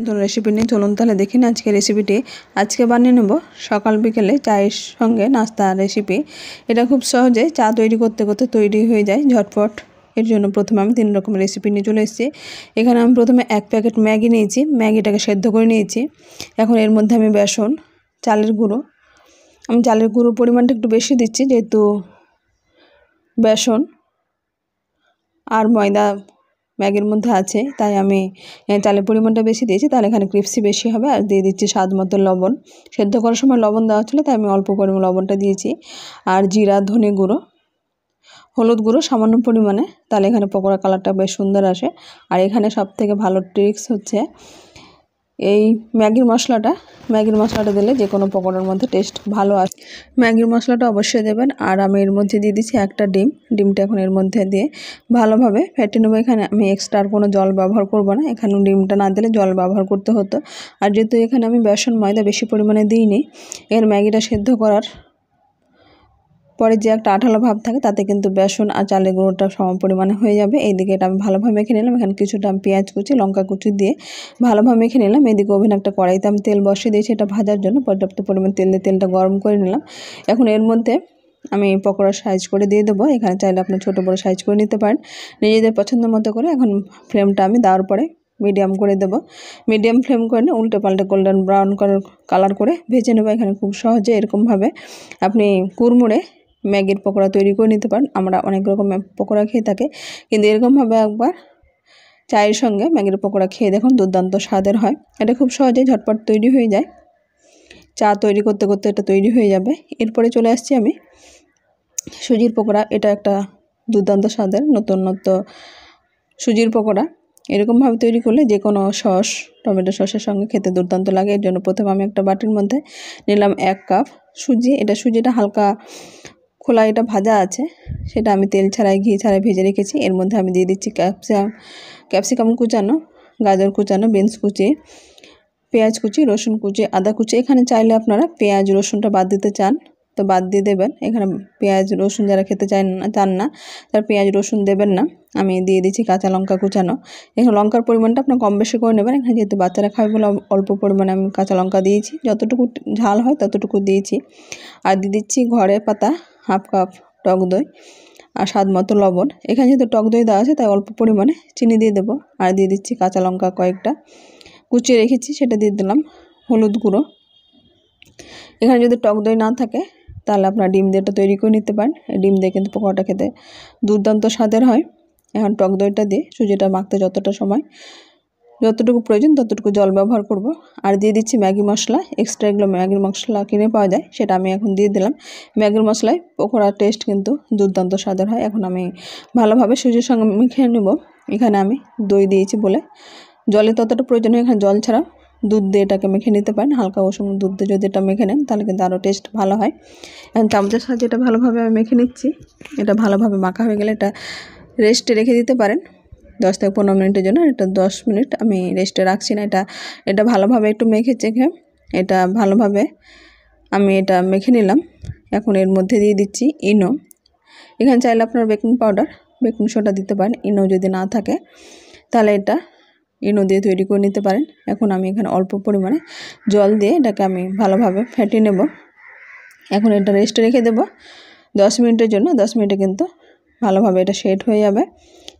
নতুন রেসিপি নিয়ে চলুন তাহলে দেখি না আজকে রেসিপিটি। আজকে বানিয়ে নেব সকাল বিকেলে চায়ের সঙ্গে নাস্তা রেসিপি। এটা খুব সহজে চা তৈরি করতে করতে তৈরি হয়ে যায় ঝটপট। এর জন্য প্রথমে আমি 3 রকম রেসিপি নিয়ে চলে এসেছি। এখানে আমি প্রথমে 1 প্যাকেট ম্যাগি নিয়েছি, ম্যাগিটাকে সেদ্ধ করে নিয়েছি। এখন এর মধ্যে আমি বেসন, চালের গুঁড়ো, আমি চালের গুঁড়ো পরিমাণটা একটু বেশি দিচ্ছি যেহেতু বেসন আর ময়দা ম্যাগির মধ্যে আছে, তাই আমি চালের পরিমাণটা বেশি দিয়েছি, তাহলে এখানে ক্রিস্পি বেশি হবে। আর দিয়ে দিচ্ছি স্বাদ মতো লবণ। সেদ্ধ করার সময় লবণ দেওয়া ছিল, তাই আমি অল্প করে লবণটা দিয়েছি। আর জিরা, ধনে গুঁড়ো, হলুদ গুঁড়ো সামান্য পরিমাণে, তাহলে এখানে পকোড়া কালারটা বেশ সুন্দর আসে। আর এখানে সবথেকে ভালো ট্রিক্স হচ্ছে এই ম্যাগির মশলাটা দিলে যে কোনো পকোড়ার মধ্যে টেস্ট ভালো আসে। ম্যাগির মশলাটা অবশ্যই দেবেন। আর আমি এর মধ্যে দিয়ে দিচ্ছি একটা ডিমটা এখন এর মধ্যে দিয়ে ভালোভাবে ফেটে নেবো। এখানে আমি এক্সট্রা আর কোনো জল ব্যবহার করব না, এখানে ডিমটা না দিলে জল ব্যবহার করতে হতো। আর যেহেতু এখানে আমি বেসন ময়দা বেশি পরিমাণে দিইনি, এর ম্যাগিটা সেদ্ধ করার পরে যে একটা আঠালো ভাব থাকে তাতে কিন্তু বেসন আর চালের গুঁড়োটা সম পরিমাণে হয়ে যাবে। এইদিকে এটা আমি ভালোভাবে মেখে নিলাম। এখানে কিছুটা আমি পেঁয়াজ কুচি, লঙ্কা কুচি দিয়ে ভালোভাবে মেখে নিলাম। এদিকে ওভেনে একটা কড়াইতে আমি তেল বসিয়ে দিয়েছি এটা ভাজার জন্য। পর্যাপ্ত পরিমাণ তেল দিয়ে তেলটা গরম করে নিলাম। এখন এর মধ্যে আমি পকোড়ার সাইজ করে দিয়ে দেবো। এখানে চাইলে আপনি ছোটো বড়ো সাইজ করে নিতে পারেন নিজেদের পছন্দ মতো করে। এখন ফ্লেমটা আমি দেওয়ার পরে মিডিয়াম করে দেবো। মিডিয়াম ফ্লেম করে নিয়ে উল্টে পাল্টে গোল্ডেন ব্রাউন কালার করে ভেজে নেবো। এখানে খুব সহজে এরকমভাবে আপনি কুড়মুড়ে ম্যাগির পকোড়া তৈরি করে নিতে পারেন। আমরা অনেক রকম পকোড়া খেয়ে থাকি, কিন্তু এরকমভাবে একবার চায়ের সঙ্গে ম্যাগির পকোড়া খেয়ে দেখুন, দুর্দান্ত স্বাদের হয়। এটা খুব সহজে ঝটপট তৈরি হয়ে যায়। চা তৈরি করতে করতে এটা তৈরি হয়ে যাবে। এরপরে চলে আসছি আমি সুজির পকোড়া। এটা একটা দুর্দান্ত স্বাদের নতুন সুজির পকোড়া। এরকমভাবে তৈরি করলে যে কোনো সস, টমেটো সসের সঙ্গে খেতে দুর্দান্ত লাগে। এর জন্য প্রথমে আমি একটা বাটির মধ্যে নিলাম 1 কাপ সুজি। সুজিটা হালকা খোলা, এটা ভাজা আছে, সেটা আমি তেল ছাড়াই ঘি ছাড়াই ভেজে রেখেছি। এর মধ্যে আমি দিয়ে দিচ্ছি ক্যাপসিকাম কুচানো, গাজর কুচানো, বিনস কুচি, পেঁয়াজ কুচি, রসুন কুচি, আদা কুচি। এখানে চাইলে আপনারা পেঁয়াজ রসুনটা বাদ দিতে চান তো বাদ দিয়ে দেবেন। এখানে পেঁয়াজ রসুন যারা খেতে চান না তারা পেঁয়াজ রসুন দেবেন না। আমি দিয়ে দিচ্ছি কাঁচা লঙ্কা কুচানো। এখানে লঙ্কার পরিমাণটা আপনার কম বেশি করে নেবেন। এখানে যেহেতু বাচ্চারা খাবে বলে অল্প পরিমাণে আমি কাঁচা লঙ্কা দিয়েছি, যতটুকু ঝাল হয় ততটুকু দিয়েছি। আর দিয়ে দিচ্ছি ঘরে পাতা 1/2 কাপ টক দই আর স্বাদ মতো লবণ। এখানে যেহেতু টক দই দেওয়া আছে তাই অল্প পরিমাণে চিনি দিয়ে দেবো। আর দিয়ে দিচ্ছি কাঁচা লঙ্কা কয়েকটা কুচিয়ে রেখেছি, সেটা দিয়ে দিলাম। হলুদ গুঁড়ো। এখানে যদি টক দই না থাকে তাহলে আপনার ডিম দিয়ে এটা তৈরি করে নিতে পারেন। ডিম দিয়ে কিন্তু পকোড়াটা খেতে দুর্দান্ত স্বাদের হয়। এখন টক দইটা দিয়ে সুজিটা মাখতে যতটুকু প্রয়োজন ততটুকু জল ব্যবহার করব। আর দিয়ে দিচ্ছি ম্যাগি মশলা। এক্সট্রা এগুলো ম্যাগির মশলা কিনে পাওয়া যায়, সেটা আমি এখন দিয়ে দিলাম। ম্যাগির মশলায় পকোড়ার টেস্ট কিন্তু দুর্দান্ত স্বাদের হয়। এখন আমি ভালোভাবে সুজির সঙ্গে মেখে নেব। এখানে আমি দই দিয়েছি বলে জলের ততটা প্রয়োজন হয়, এখানে জল ছাড়া দুধ দিয়ে এটাকে মেখে নিতে পারেন। হালকা উষ্ণ দুধ দিয়ে যদি এটা মেখে নেন তাহলে কিন্তু আরও টেস্ট ভালো হয়। এখন চামচের সাহায্যে এটা ভালোভাবে আমি মেখে নিচ্ছি। এটা ভালোভাবে মাখা হয়ে গেলে এটা রেস্টে রেখে দিতে পারেন 10 থেকে 15 মিনিটের জন্য। এটা 10 মিনিট আমি রেস্টে রাখছি না। এটা ভালোভাবে একটু মেখে চেখে এটা ভালোভাবে আমি এটা মেখে নিলাম। এখন এর মধ্যে দিয়ে দিচ্ছি ইনো। এখানে চাইলে আপনারা বেকিং পাউডার, বেকিং সোডা দিতে পারেন। ইনো যদি না থাকে তাহলে এটা ইনো দিয়ে তৈরি করে নিতে পারেন। এখন আমি এখানে অল্প পরিমাণে জল দিয়ে এটাকে আমি ভালোভাবে ফেটিয়ে নেব। এখন এটা রেস্টে রেখে দেব 10 মিনিটের জন্য। 10 মিনিটে কিন্তু ভালোভাবে এটা সেট হয়ে যাবে।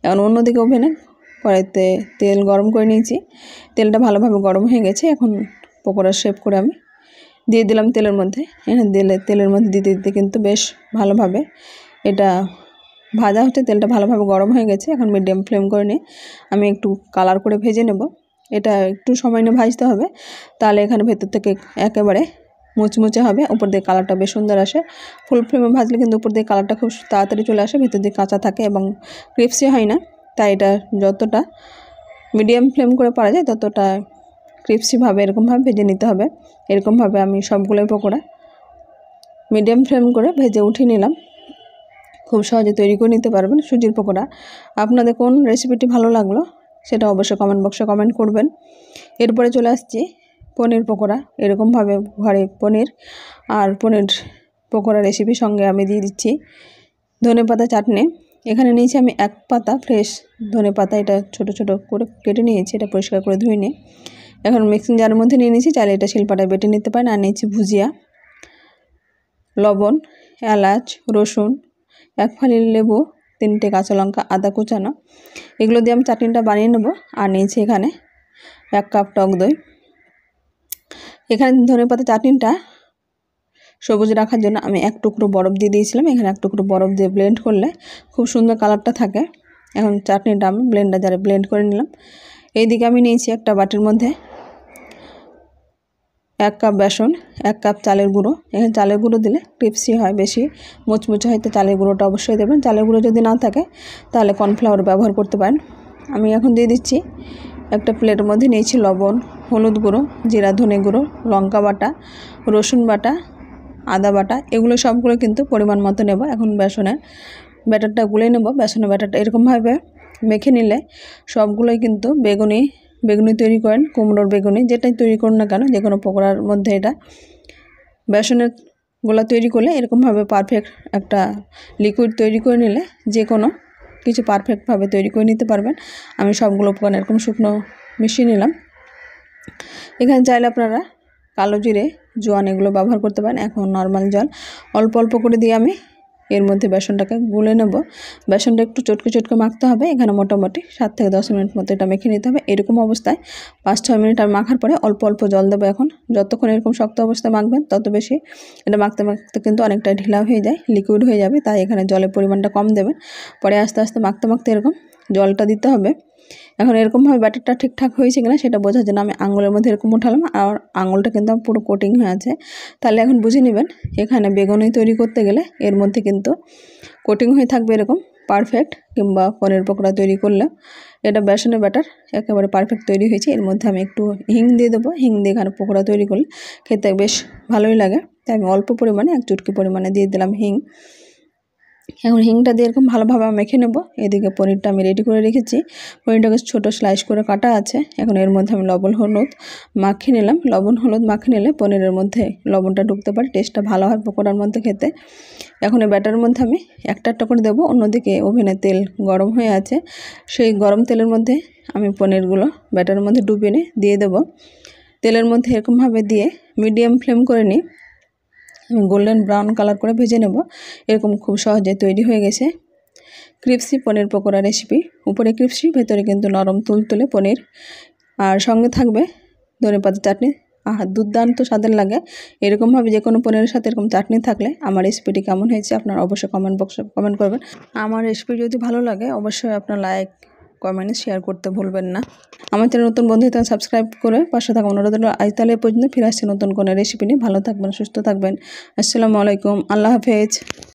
এখন অন্যদিকে ওভেনে কড়াইতে তেল গরম করে নিয়েছি। তেলটা ভালোভাবে গরম হয়ে গেছে। এখন পকোড়ার শেপ করে আমি দিয়ে দিলাম তেলের মধ্যে। এখানে তেলের মধ্যে দিতে দিতে কিন্তু বেশ ভালোভাবে এটা ভাজা হচ্ছে। তেলটা ভালোভাবে গরম হয়ে গেছে। এখন মিডিয়াম ফ্লেম করে নিয়ে আমি একটু কালার করে ভেজে নেব। এটা একটু সময় নিয়ে ভাজতে হবে, তাহলে এখানে ভেতর থেকে একেবারে মুচমুচে হবে, উপর দিয়ে কালারটা বেশ সুন্দর আসে। ফুল ফ্লেমে ভাজলে কিন্তু উপর দিয়ে কালারটা খুব তাড়াতাড়ি চলে আসে, ভেতর দিয়ে কাঁচা থাকে এবং ক্রিস্পি হয় না। তাই এটা যতটা মিডিয়াম ফ্লেম করে পারা যায় ততটা ক্রিস্পিভাবে এরকমভাবে ভেজে নিতে হবে। এরকমভাবে আমি সবগুলোই পকোড়া মিডিয়াম ফ্লেম করে ভেজে উঠিয়ে নিলাম। খুব সহজে তৈরি করে নিতে পারবেন সুজির পকোড়া। আপনাদের কোন রেসিপিটি ভালো লাগলো সেটা অবশ্যই কমেন্ট বক্সে কমেন্ট করবেন। এরপরে চলে আসছি পনির পকোড়া। এরকমভাবে ঘরে পনির পকোড়া রেসিপির সঙ্গে আমি দিয়ে দিচ্ছি ধনেপাতা চাটনি। এখানে নিয়েছি আমি 1 পাতা ফ্রেশ ধনেপাতা। এটা ছোট ছোট করে কেটে নিয়েছি, এটা পরিষ্কার করে ধুয়ে নিয়ে এখন মিক্সিং জারের মধ্যে নিয়ে নিয়েছি, চাইলে এটা শিলপাটায় বেটে নিতে পারেন। আর নিয়েছি ভুজিয়া, লবণ, এলাচ, রসুন, 1 ফালি লেবু, 3টে কাঁচা লঙ্কা, আদা কুচানো, এগুলো দিয়ে আমি চাটনিটা বানিয়ে নেব। আর নিয়েছি এখানে 1 কাপ টক দই। এখানে ধনেপাতা চাটনিটা সবুজ রাখার জন্য আমি 1 টুকরো বরফ দিয়ে দিয়েছিলাম। এখানে 1 টুকরো বরফ দিয়ে ব্লেন্ড করলে খুব সুন্দর কালারটা থাকে। এখন চাটনিটা আমি ব্লেন্ডার জারে ব্লেন্ড করে নিলাম। এইদিকে আমি নিয়েছি একটা বাটির মধ্যে 1 কাপ বেসন, 1 কাপ চালের গুঁড়ো। এখানে চালের গুঁড়ো দিলে ক্রিপসি হয়, বেশি মুচমুচে হয়, তো চালের গুঁড়োটা অবশ্যই দেবেন। চালের গুঁড়ো যদি না থাকে তাহলে কর্নফ্লাওয়ার ব্যবহার করতে পারেন। আমি এখন দিয়ে দিচ্ছি একটা প্লেটের মধ্যে নিয়েছি লবণ, হলুদ গুঁড়ো, জিরা ধনে গুঁড়ো, লঙ্কা বাটা, রসুন বাটা, আদা বাটা, এগুলো সবগুলো কিন্তু পরিমাণ মতো নেব। এখন বেসনের ব্যাটারটা গুলে নেব। বেসনের ব্যাটারটা এরকমভাবে মেখে নিলে সবগুলোই কিন্তু বেগুনি তৈরি করেন, কুমড়োর বেগুনি, যেটাই তৈরি করুন না কেন, যে কোনো পকোড়ার মধ্যে এটা বেসনের গোলা তৈরি করলে এরকমভাবে পারফেক্ট একটা লিকুইড তৈরি করে নিলে যে কোনো কিছু পারফেক্টভাবে তৈরি করে নিতে পারবেন। আমি সবগুলো উপকরণ এরকম শুকনো মিশিয়ে নিলাম। এখানে চাইলে আপনারা কালো জিরে, জোয়ান এগুলো ব্যবহার করতে পারেন। এখন নর্মাল জল অল্প অল্প করে দিয়ে আমি এর মধ্যে বেসনটাকে গুলে নেব। বেসনটা একটু চটকে মাখতে হবে। এখানে মোটামুটি 7 থেকে 10 মিনিট মতো এটা মেখে নিতে হবে। এরকম অবস্থায় 5-6 মিনিট আর মাখার পরে অল্প অল্প জল দেবো। এখন যতক্ষণ এরকম শক্ত অবস্থায় মাখবেন তত বেশি এটা মাখতে মাখতে কিন্তু অনেকটা ঢিলা হয়ে যায়, লিকুইড হয়ে যাবে। তাই এখানে জলের পরিমাণটা কম দেবেন। পরে আস্তে আস্তে মাখতে এরকম জলটা দিতে হবে। এখন এরকমভাবে ব্যাটারটা ঠিকঠাক হয়েছে কিনা সেটা বোঝার জন্য আমি আঙুলের মধ্যে এরকম উঠালাম, আর আঙুলটা কিন্তু পুরো কোটিং হয়ে আছে। তাহলে এখন বুঝে নেবেন এখানে বেগুনি তৈরি করতে গেলে এর মধ্যে কিন্তু কোটিং হয়ে থাকবে এরকম পারফেক্ট, কিংবা পনির পকোড়া তৈরি করলে এটা বেসনের ব্যাটার একেবারে পারফেক্ট তৈরি হয়েছে। এর মধ্যে আমি একটু হিং দিয়ে দেবো। হিং দিয়ে এখানে পকোড়া তৈরি করলে খেতে বেশ ভালোই লাগে, তাই আমি অল্প পরিমাণে 1 চুটকি পরিমাণে দিয়ে দিলাম হিং। এখন হিংটা দিয়ে এরকম ভালোভাবে মেখে নেব। এদিকে পনিরটা আমি রেডি করে রেখেছি। পনিরটাকে ছোট স্লাইস করে কাটা আছে। এখন এর মধ্যে আমি লবণ হলুদ মাখিয়ে নিলাম। লবণ হলুদ মাখিয়ে নিলে পনিরের মধ্যে লবণটা ঢুকতে পারে, টেস্টটা ভালো হয় পকোড়ার মধ্যে খেতে। এখন এই ব্যাটারের মধ্যে আমি একটা করে দেবো। অন্যদিকে ওভেনে তেল গরম হয়ে আছে, সেই গরম তেলের মধ্যে আমি পনিরগুলো ব্যাটারের মধ্যে ডুবিয়ে দিয়ে দেবো। তেলের মধ্যে এরকমভাবে দিয়ে মিডিয়াম ফ্লেম করে নিই, আমি গোল্ডেন ব্রাউন কালার করে ভেজে নেব। এরকম খুব সহজে তৈরি হয়ে গেছে ক্রিপসি পনির পকোড়া রেসিপি। উপরে ক্রিপসি, ভেতরে কিন্তু নরম তুলতুলে পনির, আর সঙ্গে থাকবে ধনেপাতা চাটনি। দুর্দান্ত স্বাদের লাগে। এরকমভাবে যে কোনো পনিরের সাথে এরকম চাটনি থাকলে আমার রেসিপিটি কেমন হয়েছে আপনারা অবশ্যই কমেন্ট বক্সে কমেন্ট করবেন। আমার রেসিপি যদি ভালো লাগে অবশ্যই আপনার লাইক, কমেন্ট, শেয়ার করতে ভুলবেন না। আমার চ্যানেল নতুন বন্ধু হয়ে সাবস্ক্রাইব করে পাশে থাকা অনুরোধ রইল। আজ তাহলে পর্যন্ত ফিরে আসছি নতুন কোনো রেসিপি নিয়ে। ভালো থাকবেন, সুস্থ থাকবেন। আসসালামু আলাইকুম, আল্লাহ হাফেজ।